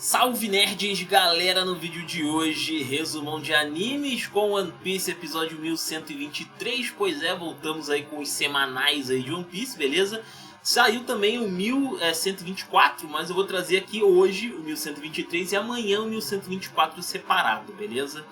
Salve nerds, galera! No vídeo de hoje, resumão de animes com One Piece, episódio 1123. Pois é, voltamos aí com os semanais aí de One Piece, beleza? Saiu também o 1124, mas eu vou trazer aqui hoje o 1123 e amanhã o 1124 separado, beleza?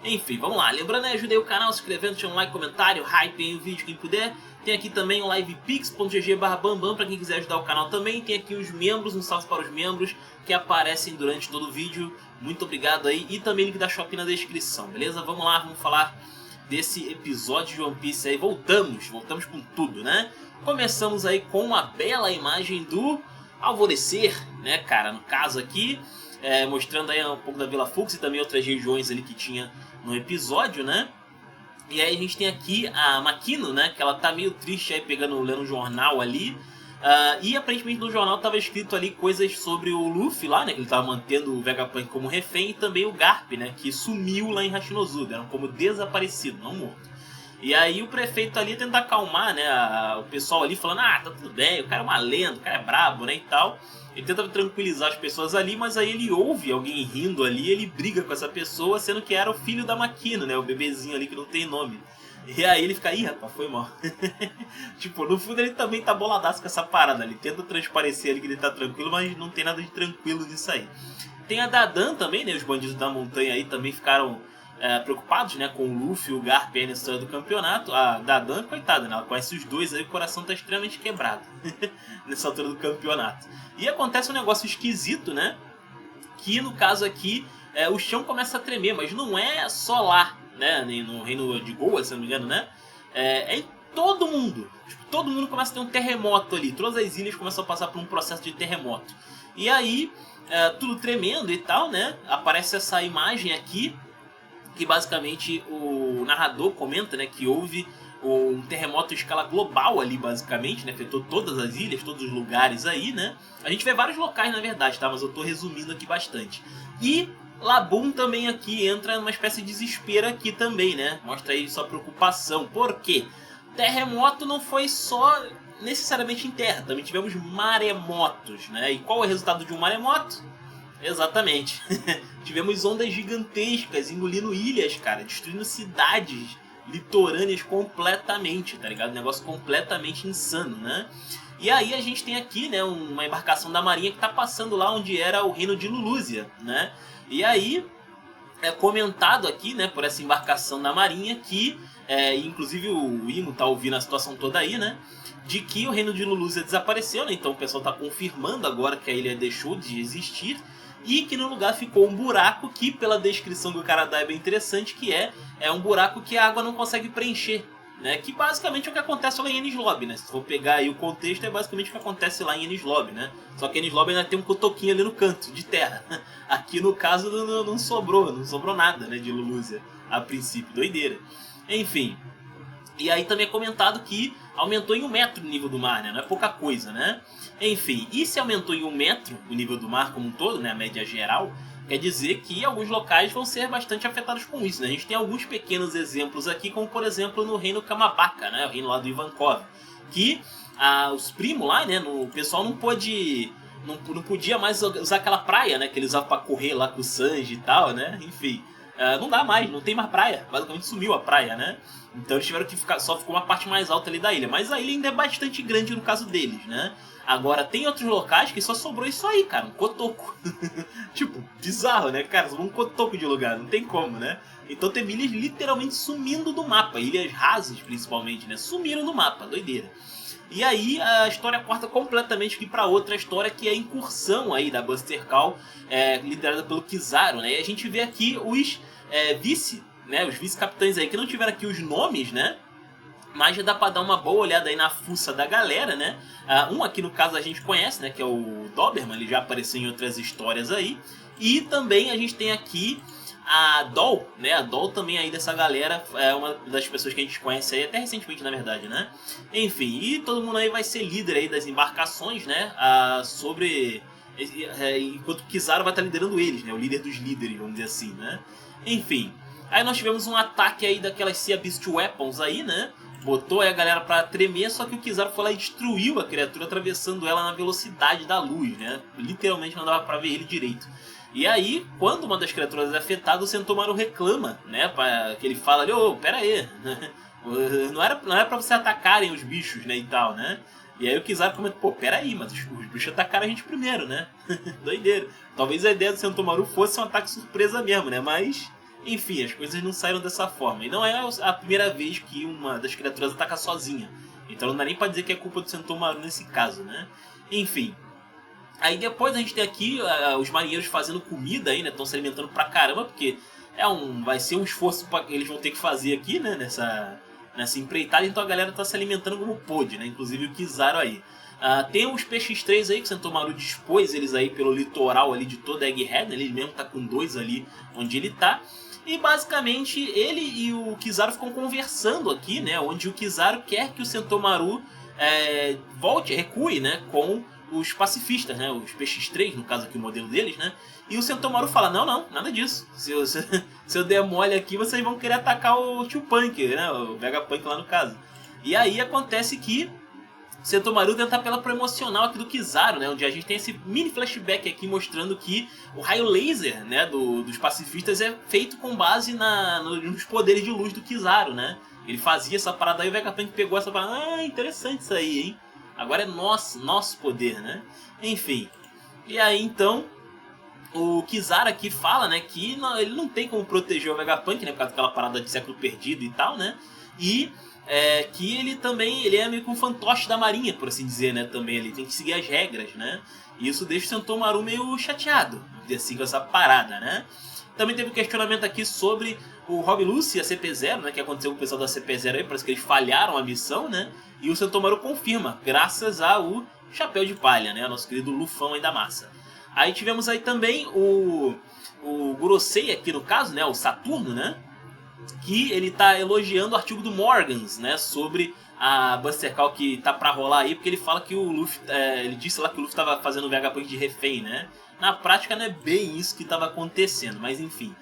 Enfim, vamos lá. Lembrando, ajudei o canal se inscrevendo, deixando um like, comentário, hype aí o vídeo, quem puder. Tem aqui também o livepix.gg/bambam para quem quiser ajudar o canal também. Tem aqui os membros, um salve para os membros que aparecem durante todo o vídeo. Muito obrigado aí. E também link da Shopee na descrição, beleza? Vamos lá, vamos falar desse episódio de One Piece aí. Voltamos com tudo, né? Começamos aí com uma bela imagem do alvorecer, né, cara? No caso aqui, mostrando aí um pouco da Vila Fux e também outras regiões ali que tinha no episódio, né? E aí a gente tem aqui a Makino, né? Que ela tá meio triste aí lendo um jornal ali. E aparentemente no jornal tava escrito ali coisas sobre o Luffy lá, né? Que ele tava mantendo o Vegapunk como refém. E também o Garp, né? Que sumiu lá em Hashinozu. Eram como desaparecido, não morto. E aí o prefeito ali tenta acalmar, né? O pessoal ali falando, tá tudo bem, o cara é uma lenda, o cara é brabo, né? E tal. Ele tenta tranquilizar as pessoas ali, mas aí ele ouve alguém rindo ali, ele briga com essa pessoa, sendo que era o filho da Makino, né? O bebezinho ali que não tem nome. E aí ele fica, ih, rapaz, foi mal. Tipo, no fundo ele também tá boladaço com essa parada. Ele tenta transparecer ali que ele tá tranquilo, mas não tem nada de tranquilo nisso aí. Tem a Dadan também, né? Os bandidos da montanha aí também ficaram preocupados, né? Com o Luffy e o Garp aí na história do campeonato. A Dadan, coitada, né? Ela conhece os dois aí, o coração tá extremamente quebrado nessa altura do campeonato. E acontece um negócio esquisito, né? Que no caso aqui, o chão começa a tremer, mas não é só lá, né? No reino de Goa, se não me engano, né? É em todo mundo. Tipo, todo mundo começa a ter um terremoto ali. Todas as ilhas começam a passar por um processo de terremoto. E aí, tudo tremendo e tal, né? Aparece essa imagem aqui, que basicamente o narrador comenta, né? Que houve um terremoto em escala global ali, basicamente, né? Afetou todas as ilhas, todos os lugares aí, né? A gente vê vários locais, na verdade, tá? Mas eu tô resumindo aqui bastante. E Labum também aqui entra numa espécie de desespero aqui também, né? Mostra aí sua preocupação. Por quê? Terremoto não foi só necessariamente em terra, também tivemos maremotos, né? E qual é o resultado de um maremoto? Exatamente. Tivemos ondas gigantescas engolindo ilhas, cara, destruindo cidades litorâneas completamente, tá ligado? Um negócio completamente insano, né? E aí a gente tem aqui, né, uma embarcação da marinha que tá passando lá onde era o reino de Lulúzia, né? E aí é comentado aqui, né, por essa embarcação da marinha que, inclusive o Imo tá ouvindo a situação toda aí, né? De que o reino de Lulúzia desapareceu, né? Então o pessoal tá confirmando agora que a ilha deixou de existir. E que no lugar ficou um buraco que, pela descrição do cara dá, é bem interessante, que é um buraco que a água não consegue preencher, né? Que basicamente é o que acontece lá em Enies Lobby, né? Se for pegar aí o contexto, é basicamente o que acontece lá em Enies Lobby, né? Só que Enies Lobby ainda tem um cotoquinho ali no canto, de terra. Aqui no caso não sobrou nada, né, de Lulúzia, a princípio, doideira. Enfim. E aí também é comentado que aumentou em 1 metro o nível do mar, né? Não é pouca coisa, né? Enfim, e se aumentou em 1 metro o nível do mar como um todo, né? A média geral, quer dizer que alguns locais vão ser bastante afetados com isso, né? A gente tem alguns pequenos exemplos aqui, como por exemplo no reino Kamabaka, né? O reino lá do Ivankov. Que os primos lá, né? O pessoal não podia mais usar aquela praia, né? Que eles usavam pra correr lá com o Sanji e tal, né? Enfim. Não dá mais, não tem mais praia. Basicamente sumiu a praia, né? Então eles tiveram que só ficou uma parte mais alta ali da ilha. Mas a ilha ainda é bastante grande no caso deles, né? Agora, tem outros locais que só sobrou isso aí, cara. Um cotoco. Tipo, bizarro, né, cara? Sobrou um cotoco de lugar, não tem como, né? Então tem ilhas literalmente sumindo do mapa. Ilhas rasas, principalmente, né? Sumiram do mapa, doideira. E aí a história corta completamente aqui para outra história, que é a incursão aí da Buster Call, liderada pelo Kizaru, né? E a gente vê aqui os os vice-capitães aí, que não tiveram aqui os nomes, né? Mas já dá pra dar uma boa olhada aí na fuça da galera, né? Um aqui no caso a gente conhece, né? Que é o Doberman, ele já apareceu em outras histórias aí. E também a gente tem aqui a Doll, né? A Doll também aí dessa galera é uma das pessoas que a gente conhece aí, até recentemente na verdade, né? Enfim, e todo mundo aí vai ser líder aí das embarcações, né? Enquanto o Kizaru vai estar liderando eles, né? O líder dos líderes, vamos dizer assim, né? Enfim, aí nós tivemos um ataque aí daquelas Sea Beast Weapons aí, né? Botou aí a galera pra tremer, só que o Kizaru foi lá e destruiu a criatura, atravessando ela na velocidade da luz, né? Literalmente não dava pra ver ele direito. E aí, quando uma das criaturas é afetada, o Sentomaru reclama, né? Que ele fala ali, ô, pera aí, não era pra você atacarem os bichos, né, e tal, né? E aí o Kizaru comenta, pô, pera aí, mas os bichos atacaram a gente primeiro, né? Doideira. Talvez a ideia do Sentomaru fosse um ataque surpresa mesmo, né? Mas, enfim, as coisas não saíram dessa forma. E não é a primeira vez que uma das criaturas ataca sozinha. Então não dá nem pra dizer que é culpa do Sentomaru nesse caso, né? Enfim. Aí depois a gente tem aqui os marinheiros fazendo comida aí, né? Estão se alimentando pra caramba, porque vai ser um esforço que eles vão ter que fazer aqui, né? Nessa empreitada, então a galera tá se alimentando como pôde, né? Inclusive o Kizaru aí. Tem os PX-3 aí que o Sentomaru dispôs eles aí pelo litoral ali de toda Egghead, né? Ele mesmo tá com 2 ali onde ele tá. E basicamente ele e o Kizaru ficam conversando aqui, né? Onde o Kizaru quer que o Sentomaru recue, né? Com os pacifistas, né? Os PX-3, no caso aqui o modelo deles, né? E o Sentomaru fala, não, nada disso. Se eu der mole aqui, vocês vão querer atacar o Tio Punk, né? O Vegapunk lá no caso. E aí acontece que o Sentomaru tenta apelar pro emocional aqui do Kizaru, né? Onde a gente tem esse mini flashback aqui mostrando que o raio laser, né? dos pacifistas é feito com base nos poderes de luz do Kizaru, né? Ele fazia essa parada aí e o Vegapunk pegou essa parada. Interessante isso aí, hein? Agora é nosso poder, né? Enfim. E aí então o Kizaru aqui fala, né, que ele não tem como proteger o Vegapunk, né, por causa daquela parada de século perdido e tal, né? E que ele é meio que um fantoche da marinha, por assim dizer, né? Também ele tem que seguir as regras, né? E isso deixa o Sentomaru meio chateado, assim, com essa parada, né? Também teve um questionamento aqui sobre o Rob Lucy e a CP0, né? Que aconteceu com o pessoal da CP0 aí, parece que eles falharam a missão, né? E o Sentomaru confirma, graças ao Chapéu de Palha, né? Nosso querido Lufão aí da massa. Aí tivemos aí também o Gorosei aqui no caso, né? O Saturno, né? Que ele tá elogiando o artigo do Morgans, né? Sobre a Buster Call que tá pra rolar aí, porque ele fala que o Luffy... ele disse lá que o Luffy tava fazendo o Vegapunk de refém, né? Na prática não é bem isso que tava acontecendo, mas enfim.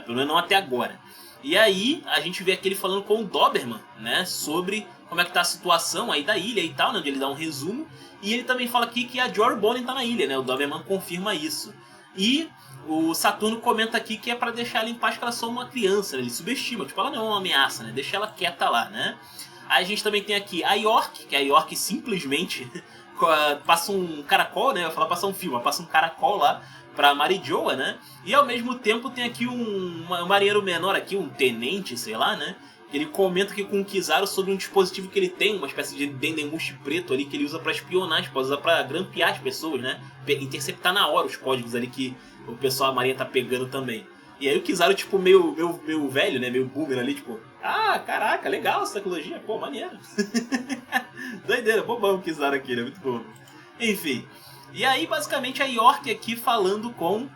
Pelo menos não até agora. E aí a gente vê aqui ele falando com o Doberman, né? Sobre como é que tá a situação aí da ilha e tal, né? Onde ele dá um resumo. E ele também fala aqui que a Jorbone tá na ilha, né? O Doberman confirma isso. E o Saturno comenta aqui que é pra deixar ela em paz, que ela é só uma criança, né? Ele subestima, tipo, ela não é uma ameaça, né? Deixa ela quieta lá, né? Aí a gente também tem aqui a York, que a York simplesmente passa um caracol, né? Eu ia falar passar um fio, mas passa um caracol lá pra Marijoa, né? E ao mesmo tempo tem aqui um marinheiro menor aqui, um tenente, sei lá, né? Ele comenta aqui com o Kizaru sobre um dispositivo que ele tem, uma espécie de dendemushi preto ali que ele usa pra espionar, pode usar pra grampear as pessoas, né? Interceptar na hora os códigos ali que o pessoal da marinha tá pegando também. E aí o Kizaru, tipo, meio velho, né? Meio boomer ali, tipo... Ah, caraca, legal essa tecnologia, pô, maneiro. Doideira, bobão o Kizaru aqui, né? Muito bobo. Enfim. E aí, basicamente, a York aqui falando com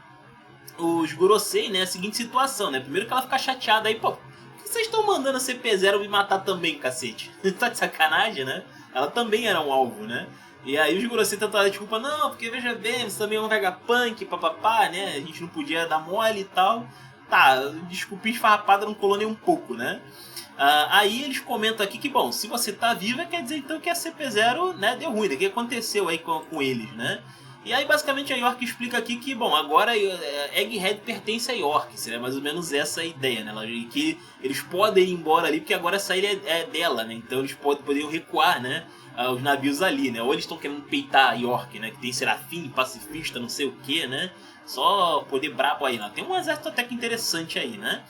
os Gorosei, né? A seguinte situação, né? Primeiro que ela fica chateada aí, pô... Por que vocês estão mandando a CP0 me matar também, cacete? Tá de sacanagem, né? Ela também era um alvo, né? E aí os Gorosei tentam dar desculpa, não, porque veja bem, você também é um Vegapunk, papapá, né? A gente não podia dar mole e tal. Tá, desculpinha esfarrapada não colou nem um pouco, né? Aí eles comentam aqui que, bom, se você tá viva, quer dizer então que a CP0, né, deu ruim, né? O que aconteceu aí com eles, né? E aí basicamente a York explica aqui que, bom, agora Egghead pertence a York, seria mais ou menos essa a ideia, né? E que eles podem ir embora ali, porque agora essa ilha é dela, né? Então eles poderiam recuar, né? Os navios ali, né? Ou eles estão querendo peitar a York, né? Que tem Serafim, pacifista, não sei o que, né? Só poder brabo aí, né? Tem um exército até que interessante aí, né?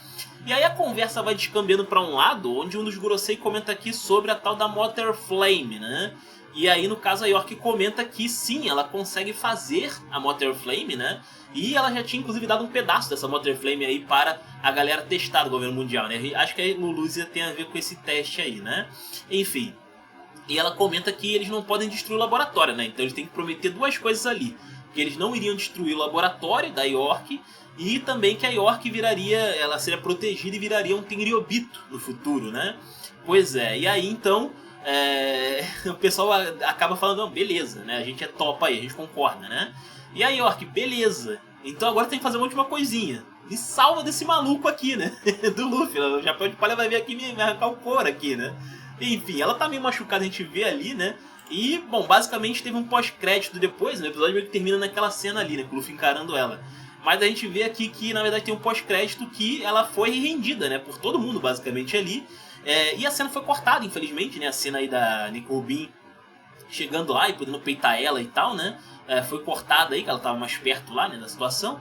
E aí a conversa vai descambiando para um lado, onde um dos Gorosei comenta aqui sobre a tal da Motor Flame, né? E aí, no caso, a York comenta que sim, ela consegue fazer a Motor Flame, né? E ela já tinha, inclusive, dado um pedaço dessa Motor Flame aí para a galera testar do governo mundial, né? Acho que a Lulusia tem a ver com esse teste aí, né? Enfim. E ela comenta que eles não podem destruir o laboratório, né? Então eles têm que prometer duas coisas ali. Que eles não iriam destruir o laboratório da York e também que a York ela seria protegida e viraria um Tenryobito no futuro, né? Pois é, e aí então... o pessoal acaba falando, não, beleza, né? A gente é topa aí, a gente concorda, né? E a York, beleza. Então agora tem que fazer uma última coisinha. Me salva desse maluco aqui, né? Do Luffy. O Chapéu de Palha vai vir aqui me arrancar o couro aqui, né? Enfim, ela tá meio machucada, a gente vê ali, né? E, bom, basicamente teve um pós-crédito depois, né? O episódio meio que termina naquela cena ali, né? Com o Luffy encarando ela. Mas a gente vê aqui que, na verdade, tem um pós-crédito que ela foi rendida, né? Por todo mundo, basicamente, ali. E a cena foi cortada, infelizmente, né? A cena aí da Nicole Bean chegando lá e podendo peitar ela e tal, né? Foi cortada aí, que ela tava mais perto lá, né, da situação.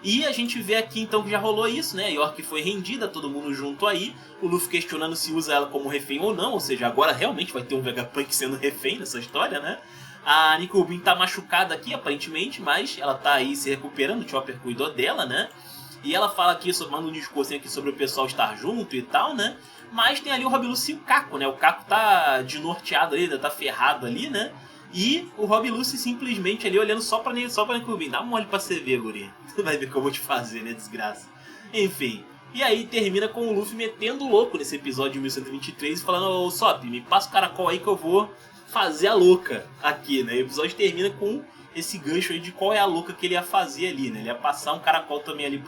E a gente vê aqui, então, que já rolou isso, né? A York foi rendida, todo mundo junto aí. O Luffy questionando se usa ela como refém ou não. Ou seja, agora realmente vai ter um Vegapunk sendo refém nessa história, né? A Nicole Bean tá machucada aqui, aparentemente, mas ela tá aí se recuperando. O Chopper cuidou dela, né? E ela fala aqui, manda um discurso aqui sobre o pessoal estar junto e tal, né? Mas tem ali o Rob Lucy e o Caco, né? O Caco tá desnorteado ali, tá ferrado ali, né? E o Rob Lucy simplesmente ali olhando só pra Nicole Bean. Dá um olho pra você ver, guri. Tu vai ver o que eu vou te fazer, né? Desgraça. Enfim. E aí termina com o Luffy metendo louco nesse episódio de 1123 e falando: ô Sop, me passa o caracol aí que eu vou fazer a louca aqui, né? E o episódio termina com esse gancho aí de qual é a louca que ele ia fazer ali, né? Ele ia passar um caracol também ali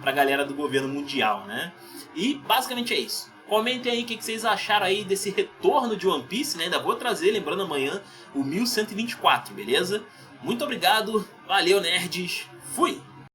pra galera do governo mundial, né? E basicamente é isso. Comentem aí o que vocês acharam aí desse retorno de One Piece, né? Ainda vou trazer, lembrando amanhã, o 1124, beleza? Muito obrigado, valeu nerds, fui!